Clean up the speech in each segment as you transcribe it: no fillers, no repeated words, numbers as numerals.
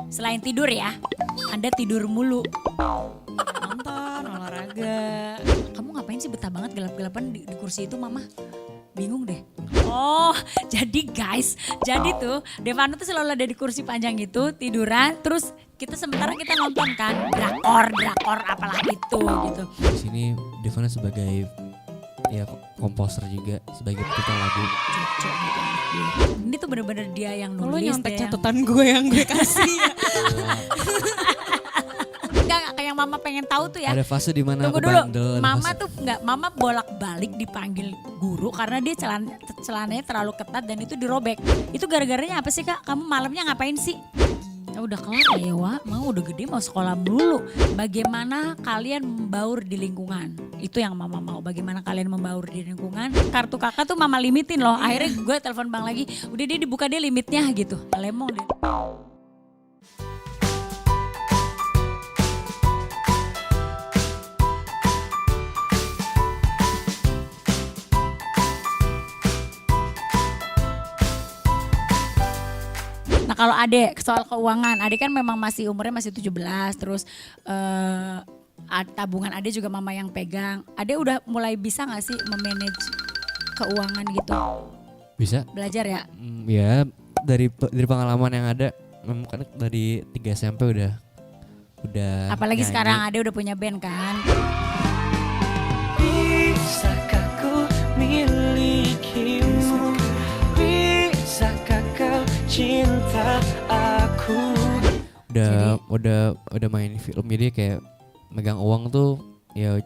Selain tidur ya, Anda tidur mulu. Nonton, olahraga. Kamu ngapain sih betah banget gelap-gelapan di kursi itu mama? Bingung deh. Oh jadi guys, jadi tuh Devano tuh selalu ada di kursi panjang itu tiduran. Terus sementara kita nonton kan drakor apalah itu gitu. Di sini Devana sebagai ya komposer juga, sebagai pencipta lagu. Cocok gitu anak dia. Ini tuh bener-bener dia yang nulis. Lo nyontek dia catatan gue yang gue kasih ya. Enggak, kayak mama pengen tahu tuh ya. Ada fase di mana Tunggu aku dulu, bandel. ada mama fase- tuh enggak, mama bolak-balik dipanggil guru karena dia celananya terlalu ketat dan itu dirobek. Itu gara-garanya apa sih kak? Kamu malamnya ngapain sih? Ya udah kelar ya Wak, mau udah gede mau sekolah dulu. Bagaimana kalian membaur di lingkungan? Itu yang mama mau, bagaimana kalian membaur di lingkungan. Kartu kakak tuh mama limitin loh, akhirnya gue telepon bang lagi, udah dia dibuka dia limitnya gitu. Lemong deh. Nah kalau Ade soal keuangan, Ade kan memang masih umurnya masih 17 terus tabungan Ade juga mama yang pegang. Ade udah mulai bisa gak sih memanage keuangan gitu? Bisa? Belajar ya? Ya dari pengalaman yang ada, kan dari 3 SMP udah Apalagi nyanyi. sekarang Ade udah punya band kan? Bisakah ku milikimu? Bisakah kau cinta aku? Udah main film, jadi kayak megang uang tuh ya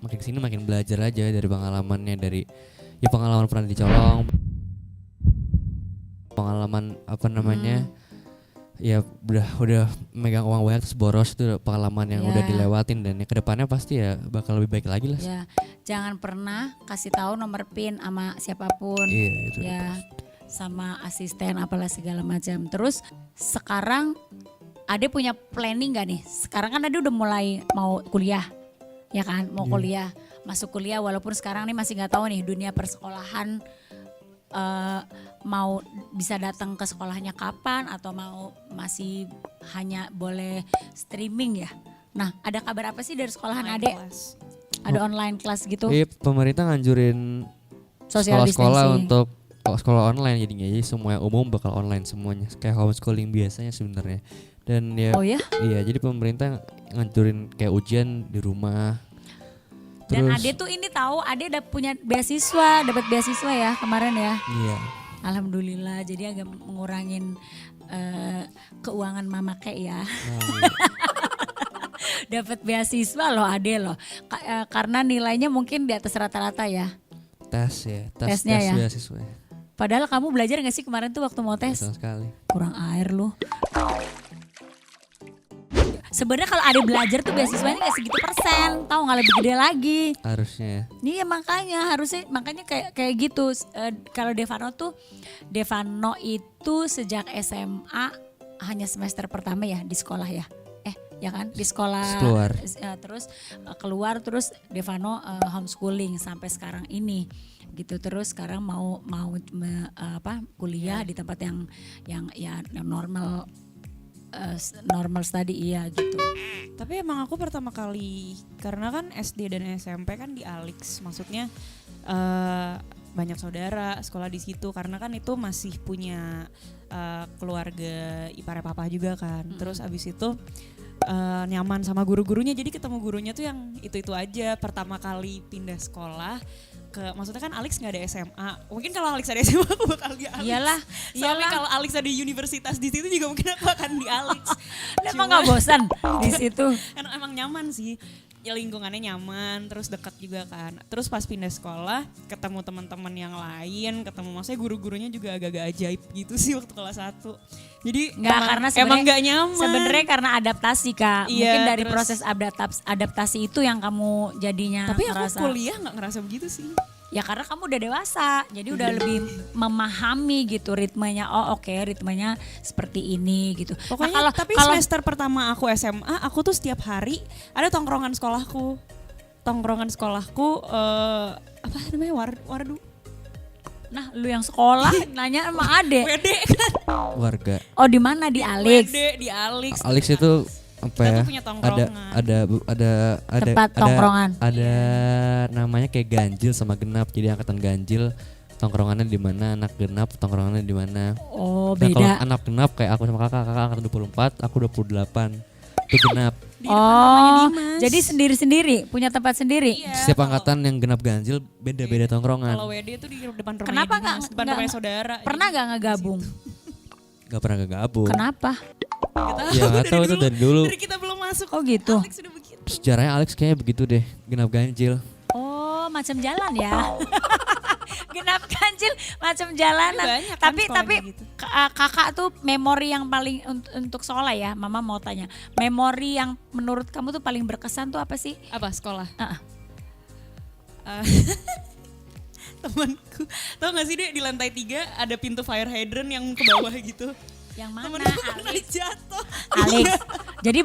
makin kesini makin belajar aja dari pengalamannya, dari ya pengalaman pernah dicolong, pengalaman apa namanya ya udah megang uang banyak terus boros, itu pengalaman yang Ya. udah dilewatin dan ya kedepannya pasti ya bakal lebih baik lagi lah. Ya, jangan pernah kasih tahu nomor PIN sama siapapun. Iya itu. Ya, sama asisten apalah segala macam. Terus sekarang Ade punya planning gak nih? Sekarang kan Ade udah mulai mau kuliah, ya kan? Mau kuliah, masuk kuliah walaupun sekarang nih masih nggak tahu nih dunia persekolahan mau bisa datang ke sekolahnya kapan atau mau masih hanya boleh streaming ya? Nah, ada kabar apa sih dari sekolahan Ade? Ada online class gitu? Iya, pemerintah nganjurin Social sekolah-sekolah distancing. untuk sekolah online jadinya, jadi semua yang umum bakal online semuanya kayak homeschooling biasanya sebenarnya. Dan ya Oh ya? iya, jadi pemerintah ngancurin kayak ujian di rumah. Dan Terus Ade tuh ini tahu Ade udah punya beasiswa, dapat beasiswa ya kemarin ya. iya, Alhamdulillah, jadi agak mengurangin keuangan mama kayak ya. Dapat beasiswa loh Ade loh. Karena nilainya mungkin di atas rata-rata ya. tes Tesnya ya? beasiswa. Padahal kamu belajar gak sih kemarin tuh waktu mau tes? Sama sekali. Kurang air lu. Sebenarnya kalau Ade belajar tuh beasiswanya gak segitu persen, tahu nggak lebih gede lagi. Harusnya ya. Iya makanya kayak gitu. Kalau Devano itu sejak SMA hanya semester pertama ya di sekolah ya. Ya kan di sekolah. Keluar. Terus keluar terus Devano homeschooling sampai sekarang ini gitu. Terus sekarang mau kuliah di tempat yang normal study iya gitu. Tapi emang aku pertama kali, karena kan SD dan SMP kan di Alix, maksudnya banyak saudara sekolah di situ, karena kan itu masih punya keluarga ipar papa juga kan. Terus abis itu nyaman sama guru-gurunya, jadi ketemu gurunya tuh yang itu aja. Pertama kali pindah sekolah maksudnya kan Alex nggak ada SMA. Mungkin kalau Alex ada SMA aku bakal di Alex. Iyalah. Soalnya kalau Alex ada universitas di situ juga mungkin aku akan di Alex. Emang nggak bosan di situ? Emang nyaman sih. Ya lingkungannya nyaman, terus dekat juga kan. Terus pas pindah sekolah, ketemu teman-teman yang lain, maksudnya guru-gurunya juga agak-agak ajaib gitu sih waktu kelas 1. Jadi Karena emang nggak nyaman. Sebenarnya karena adaptasi Kak. Iya, Mungkin dari terus- proses adaptasi itu yang kamu jadinya Tapi aku ngerasa. kuliah nggak ngerasa begitu sih. Ya karena kamu udah dewasa, jadi udah lebih memahami gitu ritmenya. Oh oke, ritmenya seperti ini gitu. Pokoknya tapi semester pertama aku SMA, aku tuh setiap hari ada tongkrongan sekolahku. Apa namanya wardu? Nah, lu yang sekolah nanya sama Ade. WD kan. Warga. Oh, di mana? Di Alex. WD di Alex. Alex itu apa Kita ya? tuh punya tongkrongan. Ada Tempat tongkrongan. Ada namanya kayak ganjil sama genap. Jadi angkatan ganjil tongkrongannya di mana, anak genap tongkrongannya di mana. Oh, Nah, kalau beda. anak genap kayak aku sama kakak angkatan 24, aku 28. Itu genap. Di depan rumahnya Oh, Dimas. jadi sendiri-sendiri, punya tempat sendiri. Iya, Setiap kalau- angkatan yang genap ganjil beda-beda tongkrongan. Kalau WD itu di depan rumahnya Kenapa Dimas, depan rumahnya saudara. Pernah Jadi, gak ngegabung? Gak pernah gabung. Kenapa? nggak tahu, Ya gak tahu itu dari dulu. Dari kita belum masuk. Oh gitu. Alex sudah begitu. Sejarahnya Alex kayaknya begitu deh, genap ganjil. Oh, macam jalan ya. Genap ganjil macam jalanan. Banyak kan Tapi sekolahnya gitu. kakak tuh memori yang paling untuk sekolah ya. Mama mau tanya. Memori yang menurut kamu tuh paling berkesan tuh apa sih? Apa sekolah? Ah, Temanku, tau gak sih deh di lantai 3 ada pintu fire hydrant yang ke bawah gitu. yang mana? Temenku pernah Alex. jatuh. Alex. Jadi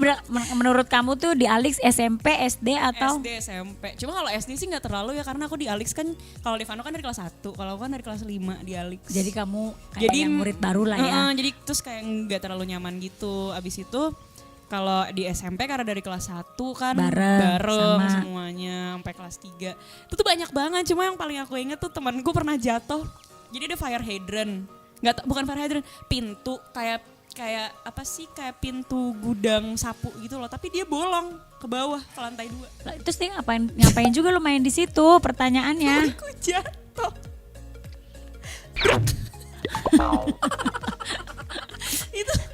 menurut kamu tuh di Alex SMP, SD atau? SD, SMP. Cuma kalau SD sih nggak terlalu ya karena aku di Alex kan, kalau Devano kan dari kelas 1, kalau aku kan dari kelas 5 di Alex. Jadi kamu kayak yang murid baru lah ya. Jadi terus kayak nggak terlalu nyaman gitu. Abis itu kalau di SMP karena dari kelas 1 kan Bareng, sama. semuanya sampai kelas 3. Itu tuh banyak banget, cuma yang paling aku inget tuh temanku pernah jatuh. Jadi ada fire hydrant. Bukan fire hydrant, pintu kayak apa sih, kayak pintu gudang sapu gitu loh, tapi dia bolong ke bawah ke lantai 2. Lah, terus dia ngapain juga lu main di situ? Pertanyaannya. Aku jatuh.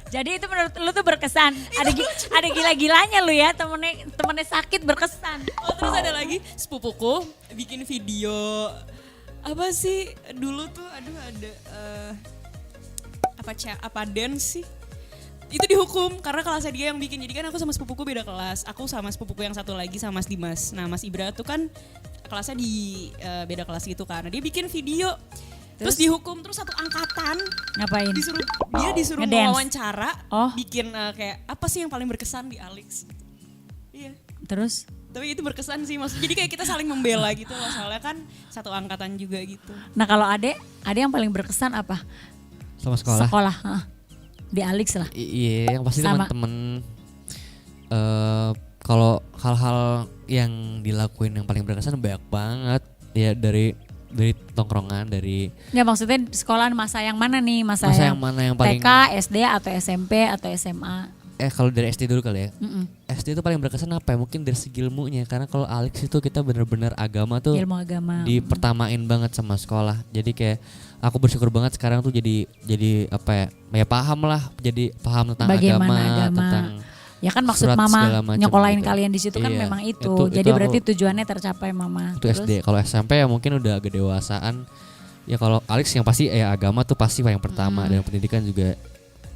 Jadi itu menurut lu tuh berkesan. Ada gila-gilanya lu ya, temennya sakit berkesan. Oh, terus ada lagi sepupuku bikin video apa sih dulu tuh, aduh ada apa dance sih, itu dihukum karena kelasnya dia yang bikin. Jadi kan aku sama sepupuku beda kelas, aku sama sepupuku yang satu lagi sama Mas Dimas. Nah Mas Ibra tuh kan kelasnya di beda kelas gitu karena dia bikin video. Terus dihukum, terus satu angkatan Ngapain? dia disuruh Ngedance. mewawancara, Oh. bikin kayak apa sih yang paling berkesan di Alex. Iya. Terus? Tapi itu berkesan sih, maksudnya jadi kayak kita saling membela gitu loh, soalnya kan satu angkatan juga gitu. Nah kalau Ade yang paling berkesan apa? Sama sekolah. Sekolah. Hah. Di Alex lah. Iya, yang pasti Sama. teman-teman. Kalau hal-hal yang dilakuin yang paling berkesan banyak banget ya, dari tongkrongan, dari Nggak, maksudnya sekolah masa yang mana nih? Masa yang mana yang paling TK, SD atau SMP atau SMA? kalau dari SD dulu kali ya. Mm-mm. SD itu paling berkesan apa ya? Mungkin dari segi ilmunya, karena kalau Alex itu kita bener-bener agama tuh Ilmu agama. dipertamain banget sama sekolah. Jadi kayak aku bersyukur banget sekarang tuh jadi apa ya paham lah, jadi paham tentang Bagaimana agama, agama. tentang Ya kan maksud surat segala mama macam nyekolahin gitu. kalian di situ kan Iya, memang itu. itu Jadi berarti aku- tujuannya tercapai mama. itu SD. Kalau SMP ya mungkin udah agak dewasaan. Ya kalau Alex yang pasti ya agama tuh pasti yang pertama, dan pendidikan juga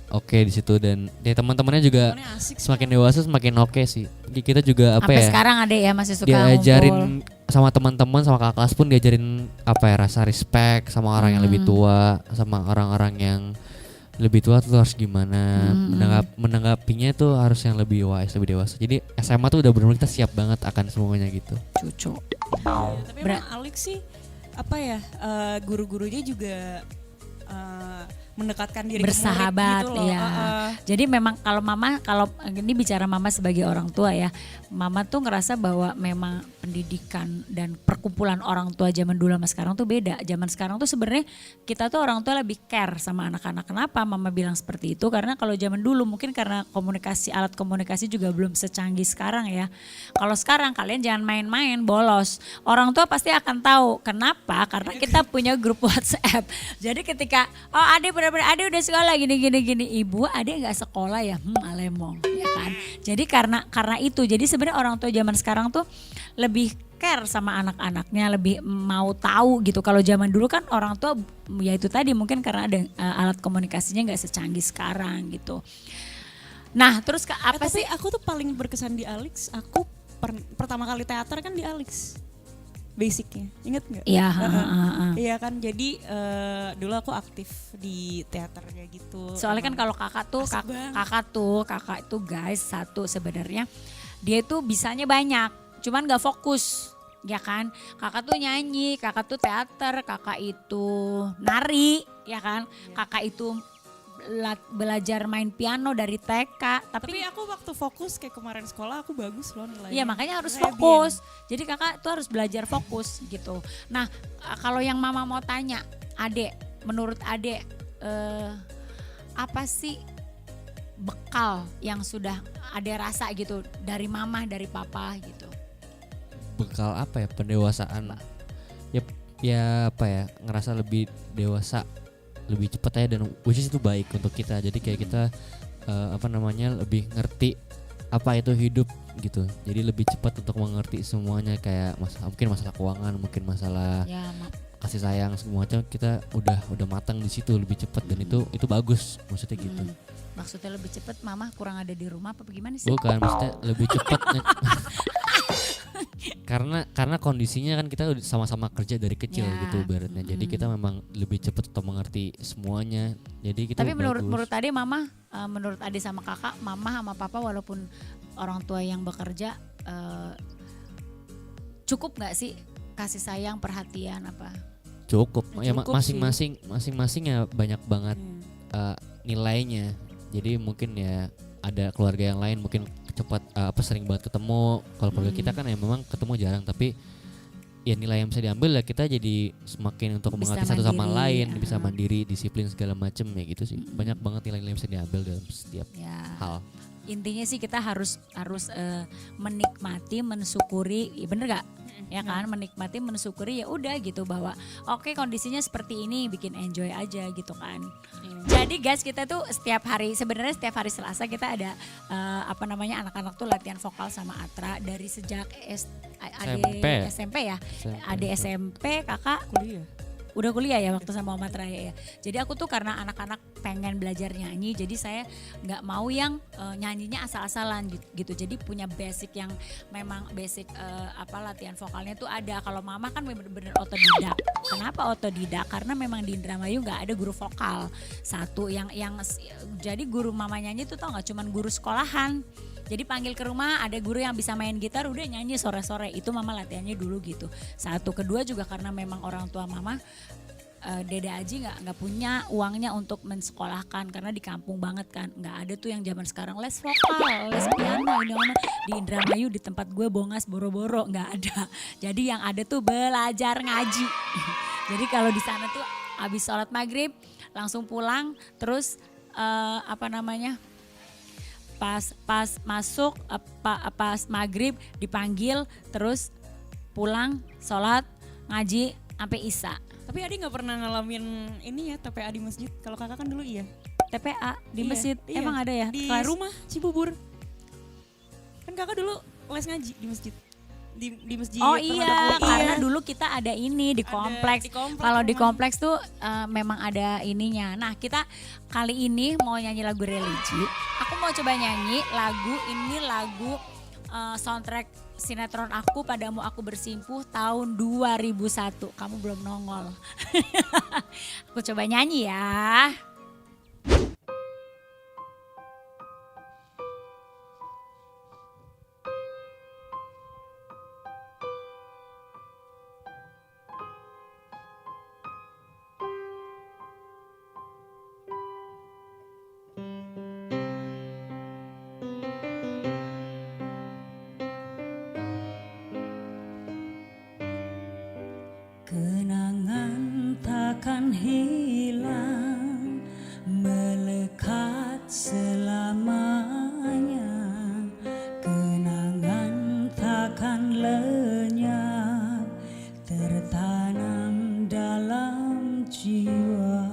oke di situ, dan ya teman-temannya juga Soalnya asik sih. semakin dewasa semakin oke sih. Kita juga apa Sampai ya? sekarang Ade ya masih suka Diajarin ngumpul. sama teman-teman, sama kakak kelas pun diajarin apa ya, rasa respect sama orang yang lebih tua, sama orang-orang yang lebih tua tuh harus gimana, menanggapinya tuh harus yang lebih wise, lebih dewasa. Jadi SMA tuh udah benar-benar kita siap banget akan semuanya gitu. Cucu. Tapi emang Alex sih apa ya, guru-gurunya juga mendekatkan diri Bersahabat, ke murid gitu loh. ya. Jadi memang kalau ini bicara mama sebagai orang tua ya, mama tuh ngerasa bahwa memang pendidikan dan perkumpulan orang tua zaman dulu sama sekarang tuh beda. Zaman sekarang tuh sebenarnya kita tuh orang tua lebih care sama anak-anak. Kenapa mama bilang seperti itu? Karena kalau zaman dulu mungkin karena alat komunikasi juga belum secanggih sekarang ya. Kalau sekarang kalian jangan main-main bolos. Orang tua pasti akan tahu. Kenapa? Karena kita punya grup WhatsApp. Jadi ketika Ade benar-benar Ade udah sekolah gini. Ibu Ade nggak sekolah ya, alemong ya kan. Jadi karena itu, jadi sebenarnya orang tua zaman sekarang tuh lebih care sama anak-anaknya, lebih mau tahu gitu. Kalau zaman dulu kan orang tua ya itu tadi mungkin karena ada alat komunikasinya nggak secanggih sekarang gitu. Nah terus apa sih? Tapi aku tuh paling berkesan di Alex, aku pertama kali teater kan di Alex. Basicnya, inget nggak? Iya. Iya kan, jadi dulu aku aktif di teater kayak gitu. Soalnya kan kalau kakak tuh guys satu sebenarnya dia itu bisanya banyak, cuman nggak fokus. ya kan. Kakak tuh nyanyi, kakak tuh teater, kakak itu nari, ya kan. Kakak itu belajar main piano dari TK. Tapi aku waktu fokus kayak kemarin sekolah aku bagus loh nilainya. Iya makanya harus Kayak fokus. Jadi kakak tuh harus belajar fokus gitu. Nah kalau yang mama mau tanya, Adek, menurut Adek apa sih bekal yang sudah Adek rasa gitu dari mama, dari papa gitu? Bekal apa ya, pendewasaan. Ya apa ya, ngerasa lebih dewasa, lebih cepat aja, dan which is itu baik untuk kita. Jadi kayak kita lebih ngerti apa itu hidup gitu. Jadi lebih cepat untuk mengerti semuanya, kayak mungkin masalah keuangan, mungkin masalah Ya, kasih sayang semua macam, kita udah matang di situ lebih cepat, dan itu bagus maksudnya gitu. maksudnya lebih cepat mama kurang ada di rumah apa bagaimana sih? Bukan, maksudnya lebih cepat. karena kondisinya kan kita udah sama-sama kerja dari kecil Ya. gitu ibaratnya. Jadi kita memang lebih cepat untuk mengerti semuanya. Jadi kita Tapi menurut bagus. Ade mama, menurut Ade sama kakak, mama sama papa walaupun orang tua yang bekerja cukup nggak sih kasih sayang, perhatian apa? Cukup. Ya Cukup masing-masing ya banyak banget nilainya. Jadi mungkin ya ada keluarga yang lain mungkin cepat sering banget ketemu. Kalau keluarga kita kan ya memang ketemu jarang, tapi ya nilai yang bisa diambil ya kita jadi semakin untuk Bisa mengerti satu sama mandiri, lain, bisa mandiri, disiplin segala macem ya gitu sih. Banyak banget nilai-nilai yang bisa diambil dalam setiap Ya. hal. Intinya sih kita harus menikmati, mensyukuri, ya bener gak? Ya kan, menikmati, mensyukuri, ya udah gitu bahwa oke, kondisinya seperti ini, bikin enjoy aja gitu kan. Jadi guys, kita tuh sebenarnya setiap hari Selasa kita ada anak-anak tuh latihan vokal sama Atra dari sejak SMP ya. Adik SMP, kakak kuliah. udah kuliah ya waktu sama Mama Raya ya. Jadi aku tuh karena anak-anak pengen belajar nyanyi, jadi saya nggak mau yang nyanyinya asal-asalan gitu. Jadi punya basic yang memang basic latihan vokalnya tuh ada. Kalau Mama kan bener-bener otodidak. Kenapa otodidak? Karena memang di Indramayu nggak ada guru vokal. Satu yang jadi guru Mama nyanyi tuh tau nggak, cuman guru sekolahan. Jadi panggil ke rumah, ada guru yang bisa main gitar, udah nyanyi sore-sore. Itu Mama latihannya dulu gitu. Satu, kedua juga karena memang orang tua Mama Dede Aji nggak punya uangnya untuk mensekolahkan karena di kampung banget kan, nggak ada tuh yang zaman sekarang les vokal, les piano, ini mana di Indramayu di tempat gue Bongas boro-boro nggak ada. Jadi yang ada tuh belajar ngaji. Jadi kalau di sana tuh habis sholat maghrib langsung pulang, terus pas masuk pas maghrib dipanggil, terus pulang sholat ngaji sampai isya. Tapi Adi nggak pernah ngalamin ini ya, TPA di masjid. Kalau kakak kan dulu iya. TPA di Iya, masjid iya. emang ada ya? Di Kelas? rumah Cibubur. Kan kakak dulu les ngaji di masjid. Di masjid. Oh Pernah iya, ada kuliah. karena dulu kita ada ini di Ada kompleks. di kompleks Kalau di rumah. kompleks tuh memang ada ininya. Nah kita kali ini mau nyanyi lagu religi. Aku mau coba nyanyi lagu soundtrack sinetron aku, Padamu Aku Bersimpuh tahun 2001. Kamu belum nongol. Aku coba nyanyi ya. Kenangan takkan hilang, melekat selamanya. Kenangan takkan lenyap, tertanam dalam jiwa.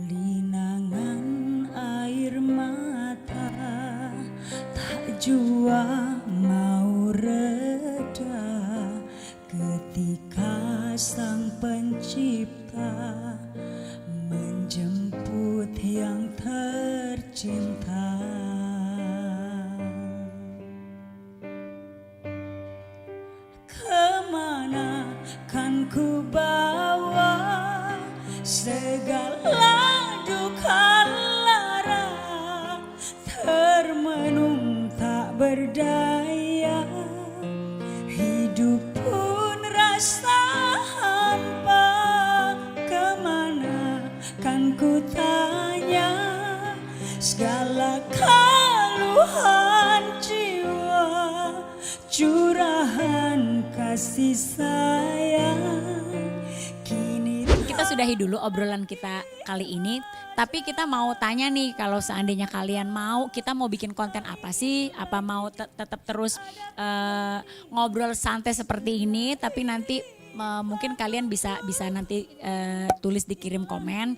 Linangan air mata tak jua mau reda ketika Sang Pencipta menjemput yang tercinta. Kemana kan ku bawa segala duka lara, termenung tak berdaya segala keluhan jiwa, curahan kasih sayang. Kini Kita sudahi dulu obrolan kita kali ini. Tapi kita mau tanya nih, kalau seandainya kalian mau, kita mau bikin konten apa sih? Apa mau tetap terus ngobrol santai seperti ini, tapi nanti mungkin kalian bisa nanti tulis dikirim komen,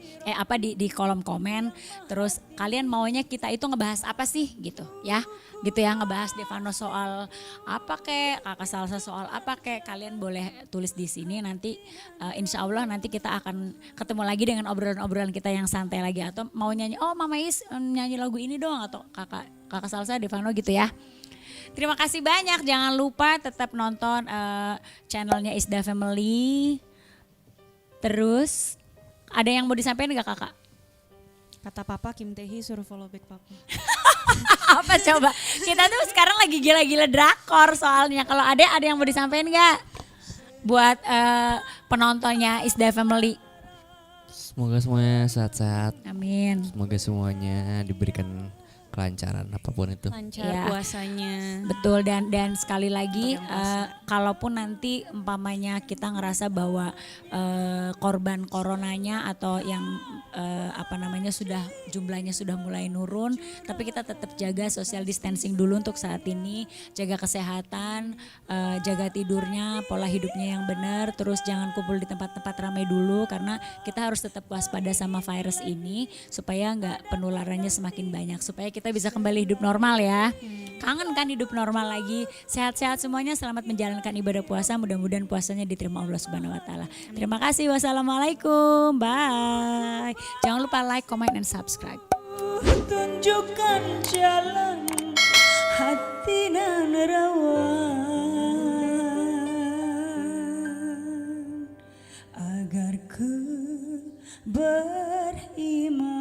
di kolom komen. Terus kalian maunya kita itu ngebahas apa sih gitu ya? Gitu ya, ngebahas Devano soal apa kek, Kakak Salsa soal apa kek, kalian boleh tulis di sini. Nanti insya Allah nanti kita akan ketemu lagi dengan obrolan-obrolan kita yang santai lagi. Atau mau nyanyi, oh Mama Is nyanyi lagu ini dong, atau kakak Salsa Devano gitu ya. Terima kasih banyak, jangan lupa tetap nonton channelnya Isda Family. Terus ada yang mau disampaikan gak kakak? Kata papa Kim Taehi suruh follow back papa. Apa coba? Kita tuh sekarang lagi gila-gila drakor soalnya. Kalau ada yang mau disampaikan gak? Buat penontonnya Isda Family. Semoga semuanya sehat-sehat. Amin. Semoga semuanya diberikan kelancaran apapun itu. Lancar Iya. puasanya. Betul, dan sekali lagi kalaupun nanti umpamanya kita ngerasa bahwa korban coronanya atau yang sudah jumlahnya sudah mulai nurun, tapi kita tetap jaga social distancing dulu untuk saat ini, jaga kesehatan, jaga tidurnya, pola hidupnya yang benar, terus jangan kumpul di tempat-tempat ramai dulu karena kita harus tetap waspada sama virus ini supaya nggak penularannya semakin banyak, supaya kita bisa kembali hidup normal ya. Kangen kan hidup normal lagi. Sehat-sehat semuanya, selamat menjalankan ibadah puasa. Mudah-mudahan puasanya diterima Allah Subhanahu wa taala. Terima kasih. Wassalamualaikum. Bye. Jangan lupa like, comment, and subscribe. tunjukkan jalan hati nan rawan agar ku beriman.